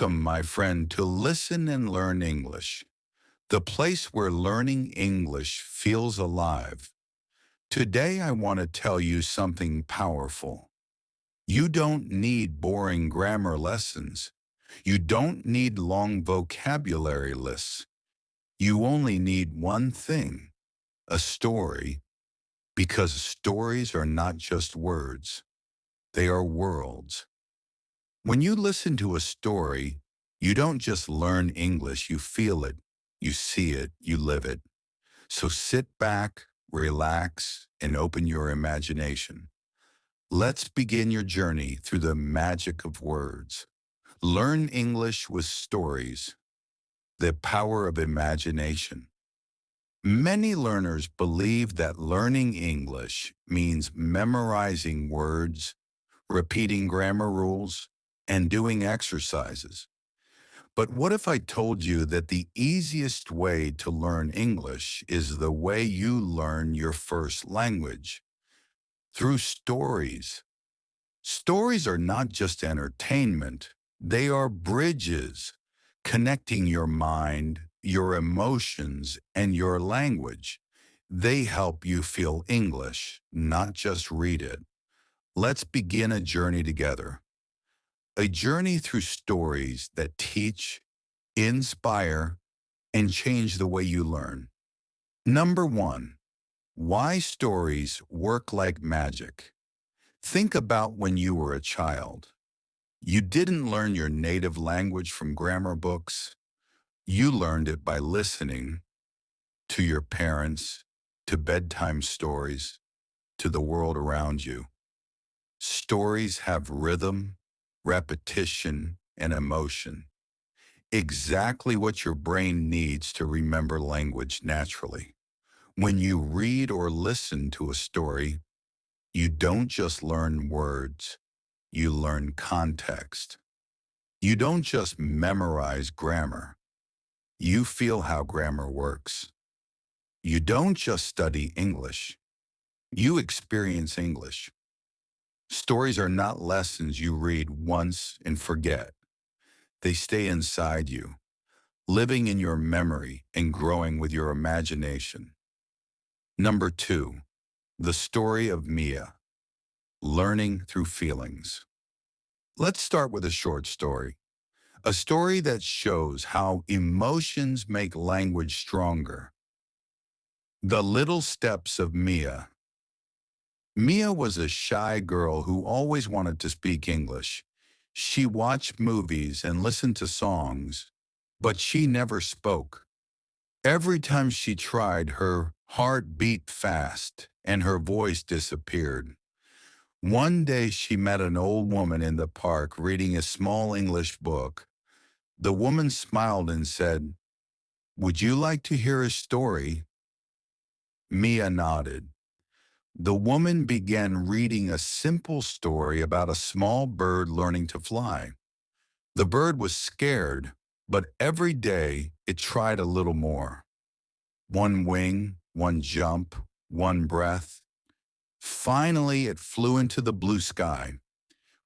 Welcome, my friend, to Listen and Learn English, the place where learning English feels alive. Today, I want to tell you something powerful. You don't need boring grammar lessons. You don't need long vocabulary lists. You only need one thing, a story, because stories are not just words. They are worlds. When you listen to a story, you don't just learn English, you feel it, you see it, you live it. So sit back, relax, and open your imagination. Let's begin your journey through the magic of words. Learn English with stories, the power of imagination. Many learners believe that learning English means memorizing words, repeating grammar rules, and doing exercises. But what if I told you that the easiest way to learn English is the way you learn your first language? Through stories. Stories are not just entertainment, they are bridges connecting your mind, your emotions, and your language. They help you feel English, not just read it. Let's begin a journey together. A journey through stories that teach, inspire, and change the way you learn. Number one, why stories work like magic. Think about when you were a child. You didn't learn your native language from grammar books. You learned it by listening to your parents, to bedtime stories, to the world around you. Stories have rhythm, repetition, and emotion. Exactly what your brain needs to remember language naturally. When you read or listen to a story, you don't just learn words, you learn context. You don't just memorize grammar, you feel how grammar works. You don't just study English, you experience English. Stories are not lessons you read once and forget. They stay inside you, living in your memory and growing with your imagination. Number two, the story of Mia, learning through feelings. Let's start with a short story, a story that shows how emotions make language stronger. The Little Steps of Mia. Mia was a shy girl who always wanted to speak English. She watched movies and listened to songs, but she never spoke. Every time she tried, her heart beat fast and her voice disappeared. One day she met an old woman in the park reading a small English book. The woman smiled and said, "Would you like to hear a story?" Mia nodded. The woman began reading a simple story about a small bird learning to fly. The bird was scared, but every day it tried a little more. One wing, one jump, one breath. Finally, it flew into the blue sky.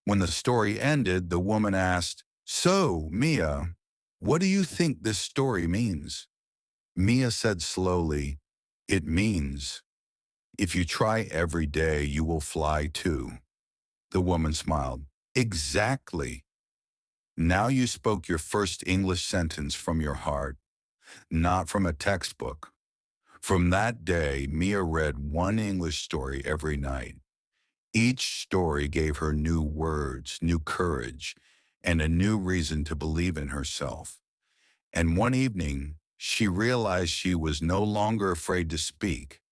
When the story ended, the woman asked, "So, Mia, what do you think this story means?" Mia said slowly, "It means, if you try every day, you will fly too." The woman smiled. "Exactly. Now you spoke your first English sentence from your heart, not from a textbook." From that day, Mia read one English story every night. Each story gave her new words, new courage, and a new reason to believe in herself. And one evening, she realized she was no longer afraid to speak.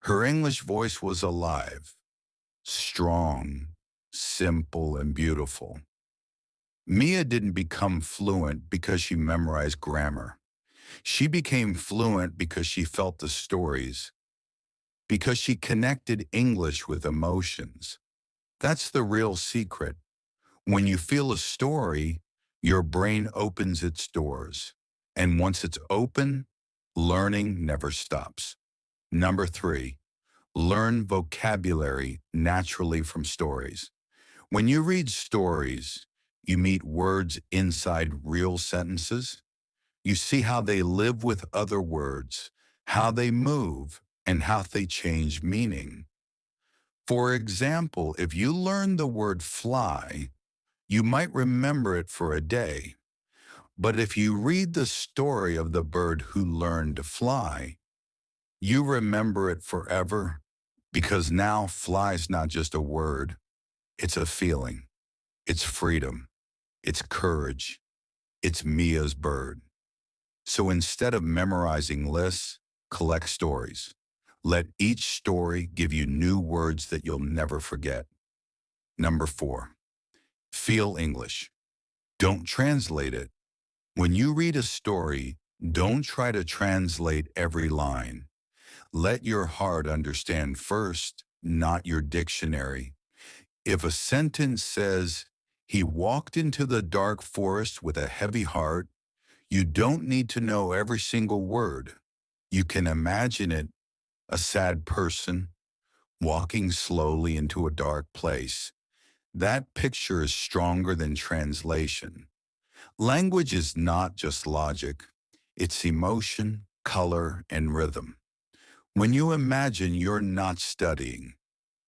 Her English voice was alive, strong, simple, and beautiful. Mia didn't become fluent because she memorized grammar. She became fluent because she felt the stories, because she connected English with emotions. That's the real secret. When you feel a story, your brain opens its doors. And once it's open, learning never stops. Number three, learn vocabulary naturally from stories. When you read stories, You meet words inside real sentences. You see how they live with other words, how they move, and how they change meaning. For example, if you learn the word fly, you might remember it for a day. But if you read the story of the bird who learned to fly, you remember it forever because now fly's not just a word, it's a feeling, it's freedom, it's courage, it's Mia's bird. So instead of memorizing lists, collect stories. Let each story give you new words that you'll never forget. Number 4, feel English. Don't translate it. When you read a story, don't try to translate every line. Let your heart understand first, not your dictionary. If a sentence says, he walked into the dark forest with a heavy heart, you don't need to know every single word. You can imagine it, a sad person walking slowly into a dark place. That picture is stronger than translation. Language is not just logic, it's emotion, color, and rhythm. When you imagine you're not studying,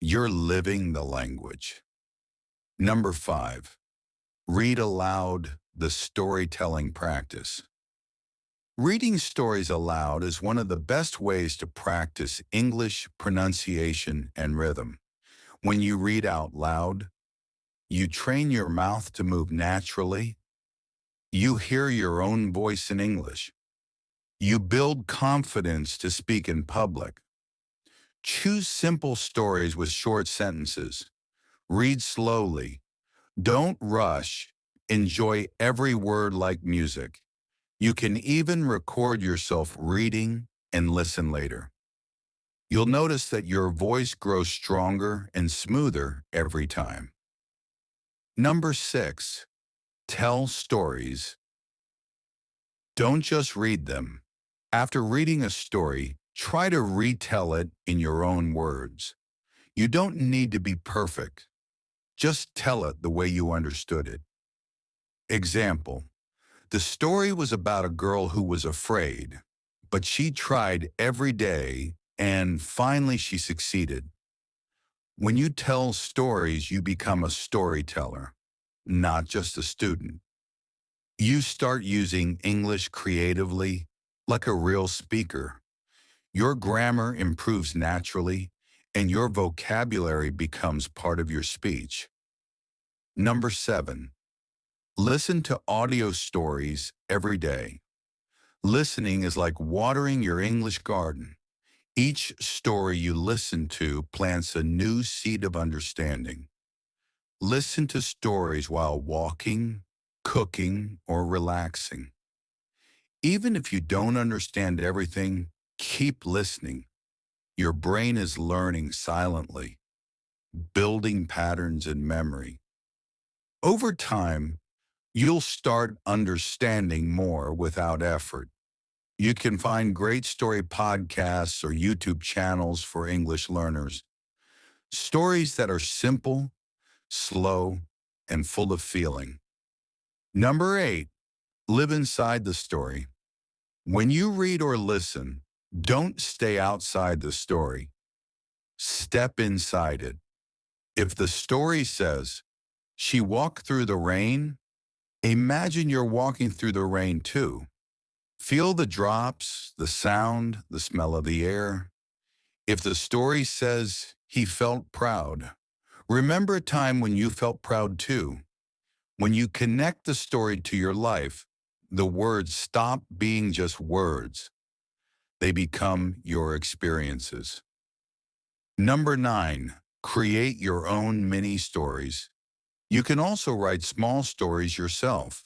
you're living the language. Number 5, read aloud, the storytelling practice. Reading stories aloud is one of the best ways to practice English pronunciation and rhythm. When you read out loud, you train your mouth to move naturally. You hear your own voice in English. You build confidence to speak in public. Choose simple stories with short sentences. Read slowly. Don't rush. Enjoy every word like music. You can even record yourself reading and listen later. You'll notice that your voice grows stronger and smoother every time. Number 6, tell stories. Don't just read them. After reading a story, try to retell it in your own words. You don't need to be perfect. Just tell it the way you understood it. Example, the story was about a girl who was afraid, but she tried every day and finally she succeeded. When you tell stories, you become a storyteller, not just a student. You start using English creatively, like a real speaker. Your grammar improves naturally, and your vocabulary becomes part of your speech. Number 7, listen to audio stories every day. Listening is like watering your English garden. Each story you listen to plants a new seed of understanding. Listen to stories while walking, cooking, or relaxing. Even if you don't understand everything, keep listening. Your brain is learning silently, building patterns in memory. Over time, you'll start understanding more without effort. You can find great story podcasts or YouTube channels for English learners. Stories that are simple, slow, and full of feeling. Number 8, live inside the story. When you read or listen, don't stay outside the story. Step inside it. If the story says, she walked through the rain, imagine you're walking through the rain too. Feel the drops, the sound, the smell of the air. If the story says he felt proud, remember a time when you felt proud too. When you connect the story to your life, the words stop being just words. They become your experiences. Number 9, create your own mini stories. You can also write small stories yourself,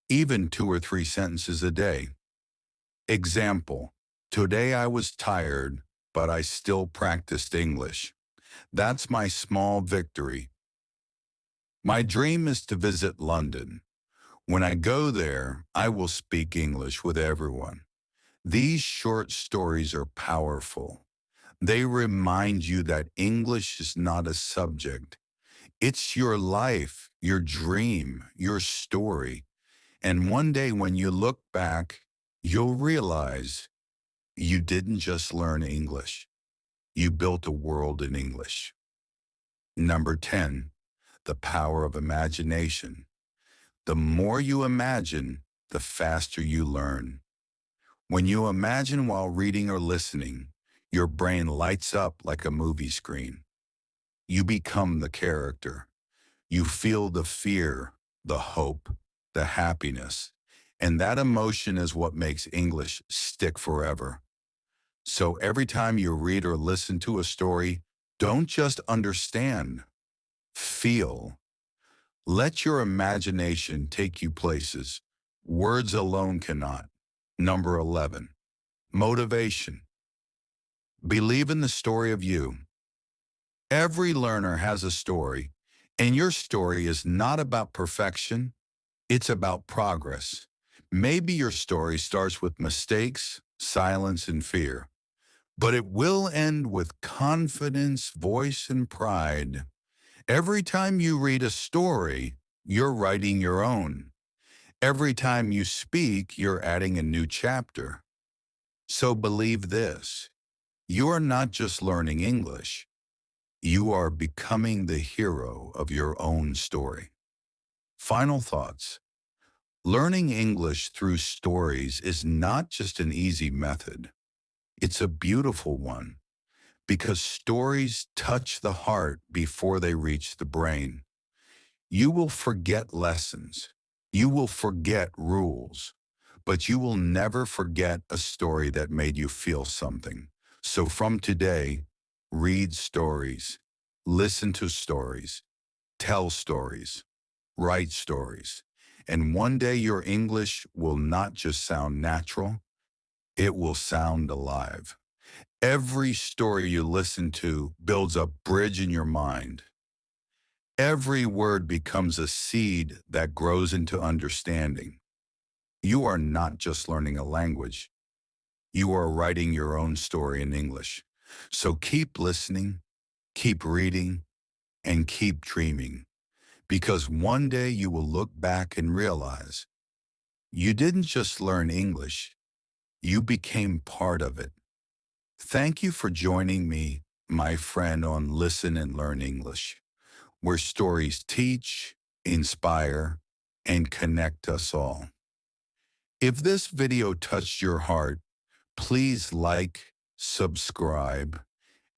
even 2 or 3 sentences a day. Example, today I was tired, but I still practiced English. That's my small victory. My dream is to visit London. When I go there, I will speak English with everyone. These short stories are powerful. They remind you that English is not a subject. It's your life, your dream, your story. And one day when you look back, you'll realize you didn't just learn English. You built a world in English. Number 10, the power of imagination. The more you imagine, the faster you learn. When you imagine while reading or listening, your brain lights up like a movie screen. You become the character. You feel the fear, the hope, the happiness. And that emotion is what makes English stick forever. So every time you read or listen to a story, don't just understand, feel. Let your imagination take you places words alone cannot. Number 11, motivation. Believe in the story of you. Every learner has a story, and your story is not about perfection, it's about progress. Maybe your story starts with mistakes, silence, and fear, but it will end with confidence, voice, and pride. Every time you read a story, you're writing your own. Every time you speak, you're adding a new chapter. So believe this, you are not just learning English, you are becoming the hero of your own story. Final thoughts. Learning English through stories is not just an easy method. It's a beautiful one because stories touch the heart before they reach the brain. You will forget lessons. You will forget rules, but you will never forget a story that made you feel something. So from today, read stories, listen to stories, tell stories, write stories. And one day your English will not just sound natural, it will sound alive. Every story you listen to builds a bridge in your mind. Every word becomes a seed that grows into understanding. You are not just learning a language. You are writing your own story in English. So keep listening, keep reading, and keep dreaming. Because one day you will look back and realize you didn't just learn English, you became part of it. Thank you for joining me, my friend, on Listen and Learn English, where stories teach, inspire, and connect us all. If this video touched your heart, please like, subscribe,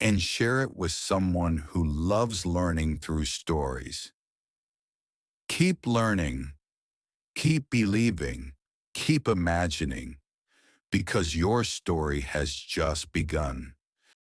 and share it with someone who loves learning through stories. Keep learning, keep believing, keep imagining, because your story has just begun.